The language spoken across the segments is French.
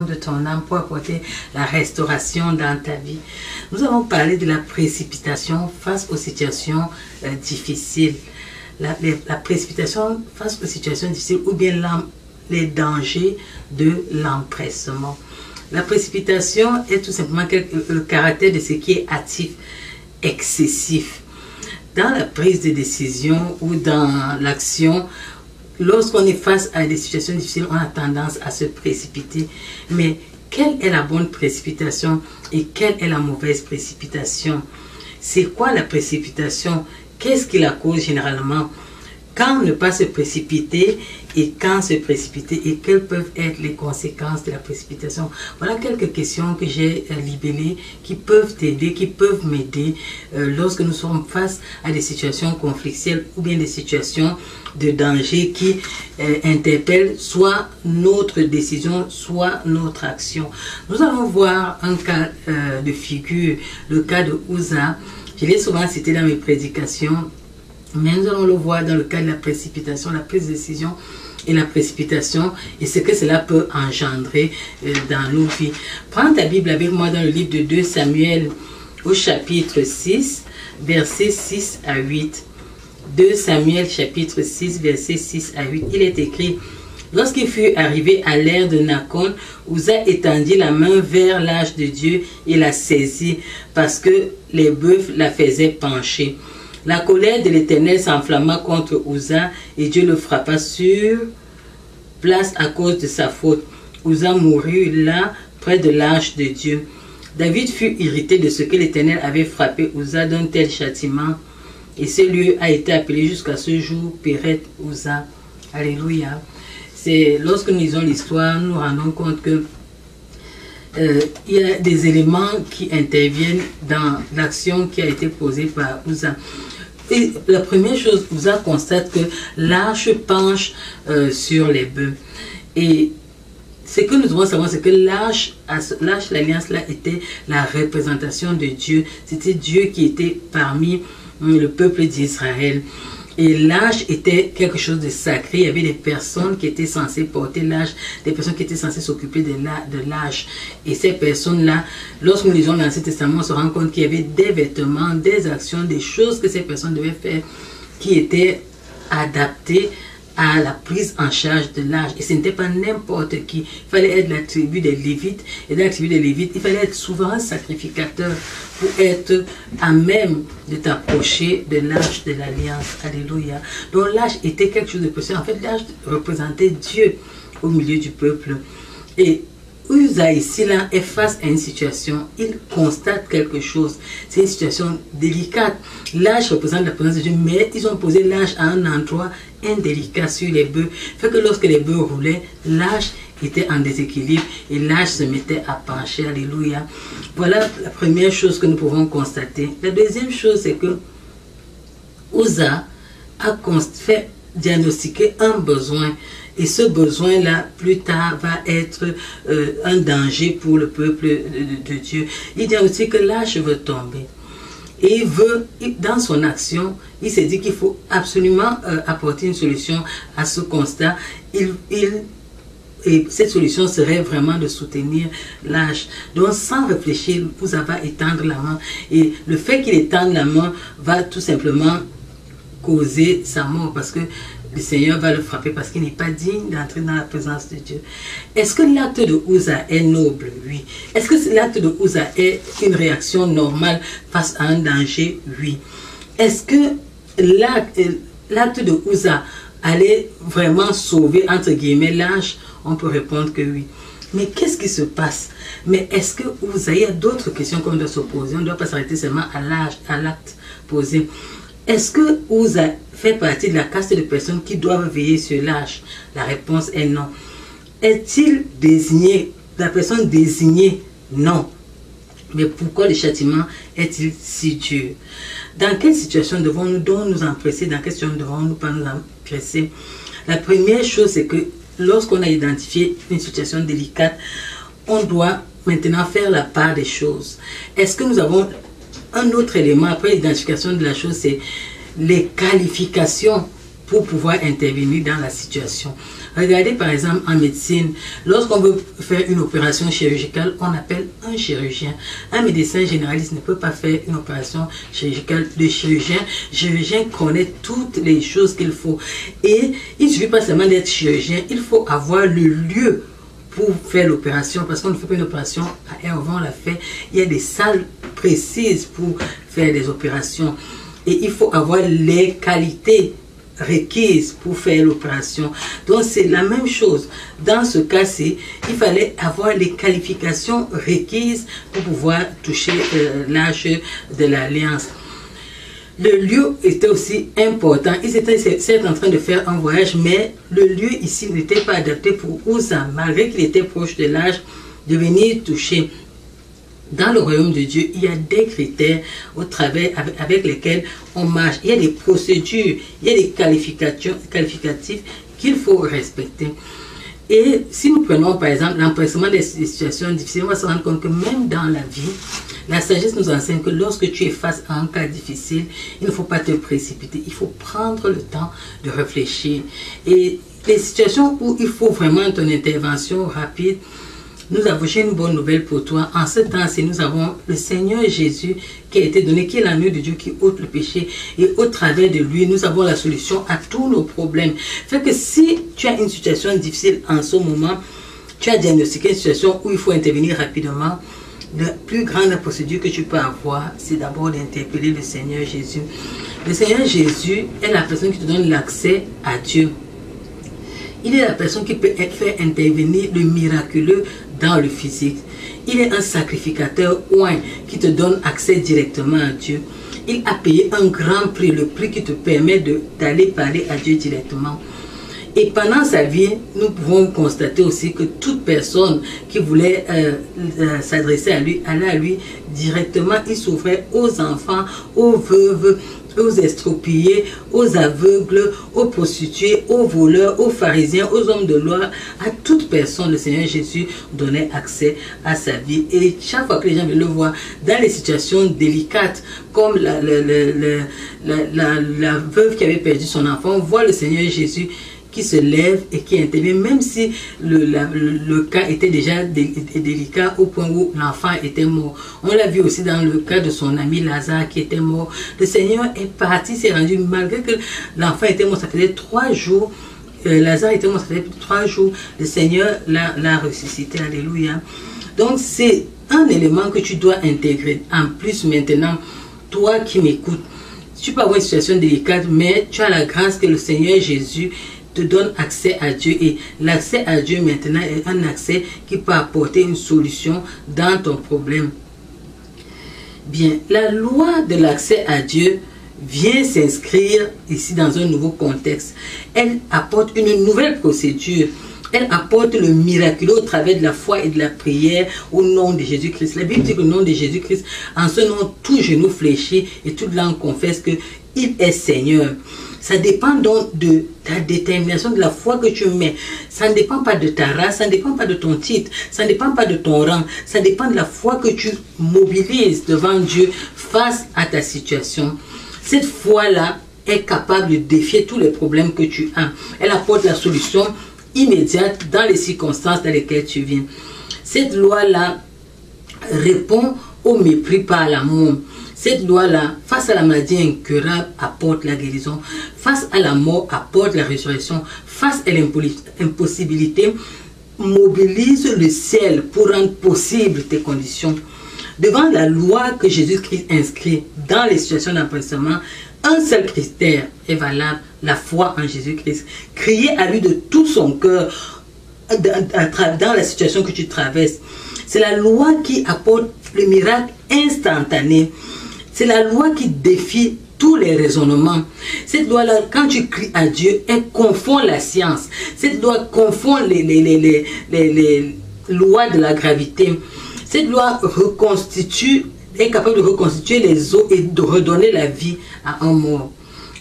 de ton âme pour apporter la restauration dans ta vie. Nous avons parlé de la précipitation face aux situations difficiles. La précipitation face aux situations difficiles ou bien les dangers de l'empressement. La précipitation est tout simplement le caractère de ce qui est hâtif, excessif. Dans la prise de décision ou dans l'action, lorsqu'on est face à des situations difficiles, on a tendance à se précipiter. Mais quelle est la bonne précipitation et quelle est la mauvaise précipitation? C'est quoi la précipitation? Qu'est-ce qui la cause généralement? Quand ne pas se précipiter et quand se précipiter et quelles peuvent être les conséquences de la précipitation? Voilà quelques questions que j'ai libellées qui peuvent t'aider, qui peuvent m'aider lorsque nous sommes face à des situations conflictuelles ou bien des situations de danger qui interpellent soit notre décision, soit notre action. Nous allons voir un cas de figure, le cas de Uza. Je l'ai souvent cité dans mes prédications. Mais nous allons le voir dans le cas de la précipitation, la prise de décision et la précipitation et ce que cela peut engendrer dans nos vies. Prends ta Bible avec moi dans le livre de 2 Samuel au chapitre 6, versets 6 à 8. 2 Samuel chapitre 6, versets 6 à 8. Il est écrit: lorsqu'il fut arrivé à l'ère de Nacon, Uza étendit la main vers l'âge de Dieu et la saisit parce que les bœufs la faisaient pencher. La colère de l'Éternel s'enflamma contre Uza et Dieu le frappa sur place à cause de sa faute. Uza mourut là, près de l'arche de Dieu. David fut irrité de ce que l'Éternel avait frappé Uza d'un tel châtiment. Et ce lieu a été appelé jusqu'à ce jour Péret Uza. Alléluia. C'est lorsque nous lisons l'histoire, nous nous rendons compte que il y a des éléments qui interviennent dans l'action qui a été posée par Uza. Et la première chose, Uza constate que l'arche penche sur les bœufs. Et ce que nous devons savoir, c'est que l'arche, l'alliance là, était la représentation de Dieu. C'était Dieu qui était parmi le peuple d'Israël. Et l'arche était quelque chose de sacré. Il y avait des personnes qui étaient censées porter l'arche, des personnes qui étaient censées s'occuper de l'arche. Et ces personnes-là, lorsque nous lisons l'Ancien Testament, on se rend compte qu'il y avait des vêtements, des actions, des choses que ces personnes devaient faire qui étaient adaptées à la prise en charge de l'arche. Et ce n'était pas n'importe qui. Il fallait être la tribu des Lévites. Et dans la tribu des Lévites, il fallait être souverain sacrificateur pour être à même de t'approcher de l'arche de l'Alliance. Alléluia. Donc l'arche était quelque chose de précieux. En fait, l'arche représentait Dieu au milieu du peuple. Et Uza ici là est face à une situation, il constate quelque chose. C'est une situation délicate. L'arche représente la présence de Dieu, mais ils ont posé l'arche à un endroit indélicat sur les bœufs. Fait que lorsque les bœufs roulaient, l'arche était en déséquilibre et l'arche se mettait à pencher. Alléluia. Voilà la première chose que nous pouvons constater. La deuxième chose, c'est que Uza a fait diagnostiquer un besoin. Et ce besoin-là, plus tard, va être un danger pour le peuple de Dieu. Il dit aussi que l'arche veut tomber. Et il veut, dans son action, il s'est dit qu'il faut absolument apporter une solution à ce constat. Et cette solution serait vraiment de soutenir l'arche. Donc, sans réfléchir, Uza va étendre la main. Et le fait qu'il étende la main va tout simplement causer sa mort. Parce que le Seigneur va le frapper parce qu'il n'est pas digne d'entrer dans la présence de Dieu. Est-ce que l'acte de Uza est noble? Oui. Est-ce que l'acte de Uza est une réaction normale face à un danger? Oui. Est-ce que l'acte de Uza allait vraiment sauver, entre guillemets, l'arche? On peut répondre que oui. Mais qu'est-ce qui se passe? Mais est-ce que Uza, il y a d'autres questions qu'on doit se poser? On ne doit pas s'arrêter seulement à l'acte posé. Est-ce que Uza fait partie de la caste de personnes qui doivent veiller sur l'arche? La réponse est non. Est-il désigné, la personne désignée? Non. Mais pourquoi le châtiment est-il si dur? Dans quelle situation devons-nous nous empresser? Dans quelle situation ne devons-nous pas nous empresser? La première chose, c'est que lorsqu'on a identifié une situation délicate, on doit maintenant faire la part des choses. Est-ce que nous avons un autre élément après l'identification de la chose, c'est les qualifications pour pouvoir intervenir dans la situation. Regardez par exemple en médecine, lorsqu'on veut faire une opération chirurgicale, on appelle un chirurgien. Un médecin généraliste ne peut pas faire une opération chirurgicale. Le chirurgien connaît toutes les choses qu'il faut. Et il ne suffit pas seulement d'être chirurgien, il faut avoir le lieu pour faire l'opération, parce qu'on ne fait pas une opération à air ouvert, on la fait. Il y a des salles précises pour faire des opérations. Et il faut avoir les qualités requises pour faire l'opération. Donc c'est la même chose. Dans ce cas-ci, il fallait avoir les qualifications requises pour pouvoir toucher l'âge de l'alliance. Le lieu était aussi important. Ils étaient en train de faire un voyage, mais le lieu ici n'était pas adapté pour Uza, malgré qu'il était proche de l'âge, de venir toucher. Dans le royaume de Dieu, il y a des critères au travers avec lesquels on marche. Il y a des procédures, il y a des qualificatifs qu'il faut respecter. Et si nous prenons par exemple l'empressement des situations difficiles, on va se rendre compte que même dans la vie, la sagesse nous enseigne que lorsque tu es face à un cas difficile, il ne faut pas te précipiter, il faut prendre le temps de réfléchir. Et les situations où il faut vraiment ton intervention rapide, j'ai une bonne nouvelle pour toi. En ce temps-ci, nous avons le Seigneur Jésus qui a été donné, qui est l'agneau de Dieu qui ôte le péché. Et au travers de lui, nous avons la solution à tous nos problèmes. Fait que si tu as une situation difficile en ce moment, tu as diagnostiqué une situation où il faut intervenir rapidement, la plus grande procédure que tu peux avoir, c'est d'abord d'interpeller le Seigneur Jésus. Le Seigneur Jésus est la personne qui te donne l'accès à Dieu. Il est la personne qui peut faire intervenir le miraculeux dans le physique. Il est un sacrificateur oint qui te donne accès directement à Dieu. Il a payé un grand prix, le prix qui te permet d'aller parler à Dieu directement. Et pendant sa vie, nous pouvons constater aussi que toute personne qui voulait s'adresser à lui, allait à lui directement. Il s'ouvrait aux enfants, aux veuves, aux estropiés, aux aveugles, aux prostituées, aux voleurs, aux pharisiens, aux hommes de loi. À toute personne, le Seigneur Jésus donnait accès à sa vie. Et chaque fois que les gens veulent le voir dans les situations délicates, comme la veuve qui avait perdu son enfant, on voit le Seigneur Jésus qui se lève et qui intervient, même si le cas était déjà délicat au point où l'enfant était mort. On l'a vu aussi dans le cas de son ami Lazare qui était mort. Le Seigneur est parti, s'est rendu, malgré que l'enfant était mort, ça faisait 3 jours. Lazare était mort, ça faisait 3 jours. Le Seigneur l'a ressuscité, alléluia. Donc c'est un élément que tu dois intégrer. En plus maintenant, toi qui m'écoutes, tu peux avoir une situation délicate, mais tu as la grâce que le Seigneur Jésus te donne accès à Dieu. Et l'accès à Dieu maintenant est un accès qui peut apporter une solution dans ton problème. Bien, la loi de l'accès à Dieu vient s'inscrire ici dans un nouveau contexte. Elle apporte une nouvelle procédure. Elle apporte le miraculeux au travers de la foi et de la prière au nom de Jésus-Christ. La Bible dit que le nom de Jésus-Christ, en ce nom, tout genou fléchit et toute langue confesse qu'il est Seigneur. Ça dépend donc de ta détermination, de la foi que tu mets. Ça ne dépend pas de ta race, ça ne dépend pas de ton titre, ça ne dépend pas de ton rang. Ça dépend de la foi que tu mobilises devant Dieu face à ta situation. Cette foi-là est capable de défier tous les problèmes que tu as. Elle apporte la solution immédiate dans les circonstances dans lesquelles tu vis. Cette loi-là répond au mépris par l'amour. Cette loi-là, face à la maladie incurable, apporte la guérison. Face à la mort, apporte la résurrection. Face à l'impossibilité, mobilise le ciel pour rendre possible tes conditions. Devant la loi que Jésus-Christ inscrit dans les situations d'empressement, un seul critère est valable, la foi en Jésus-Christ. Crier à lui de tout son cœur dans la situation que tu traverses. C'est la loi qui apporte le miracle instantané. C'est la loi qui défie tous les raisonnements. Cette loi-là, quand tu cries à Dieu, elle confond la science. Cette loi confond les lois de la gravité. Cette loi est capable de reconstituer les eaux et de redonner la vie à un mort.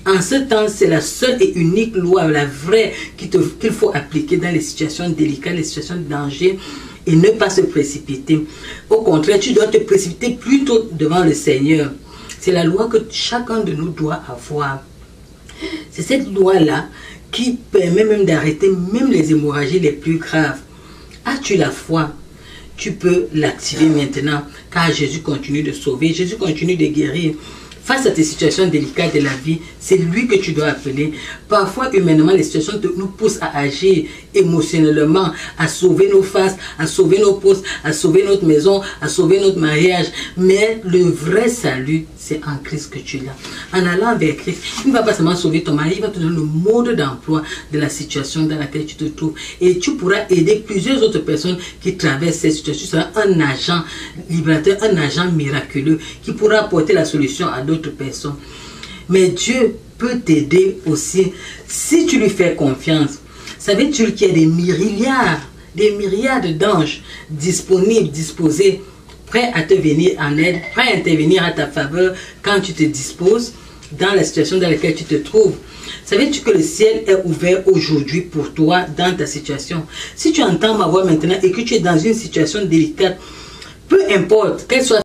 En ce temps, c'est la seule et unique loi, la vraie, qu'il faut appliquer dans les situations délicates, les situations de danger, et ne pas se précipiter. Au contraire, tu dois te précipiter plutôt devant le Seigneur. C'est la loi que chacun de nous doit avoir. C'est cette loi-là qui permet même d'arrêter même les hémorragies les plus graves. As-tu la foi? Tu peux l'activer maintenant, car Jésus continue de sauver, Jésus continue de guérir. Face à tes situations délicates de la vie, c'est lui que tu dois appeler. Parfois, humainement, les situations nous poussent à agir émotionnellement, à sauver nos faces, à sauver nos postes, à sauver notre maison, à sauver notre mariage. Mais le vrai salut, c'est en Christ que tu l'as. En allant vers Christ, il ne va pas seulement sauver ton mari, il va te donner le mode d'emploi de la situation dans laquelle tu te trouves. Et tu pourras aider plusieurs autres personnes qui traversent cette situation. Tu seras un agent libérateur, un agent miraculeux qui pourra apporter la solution à d'autres personnes. Mais Dieu peut t'aider aussi si tu lui fais confiance. Savais-tu qu'il y a des myriades d'anges disponibles, disposés, prêts à te venir en aide, prêts à intervenir à ta faveur quand tu te disposes dans la situation dans laquelle tu te trouves? Savais-tu que le ciel est ouvert aujourd'hui pour toi dans ta situation? Si tu entends ma voix maintenant et que tu es dans une situation délicate, peu importe qu'elle soit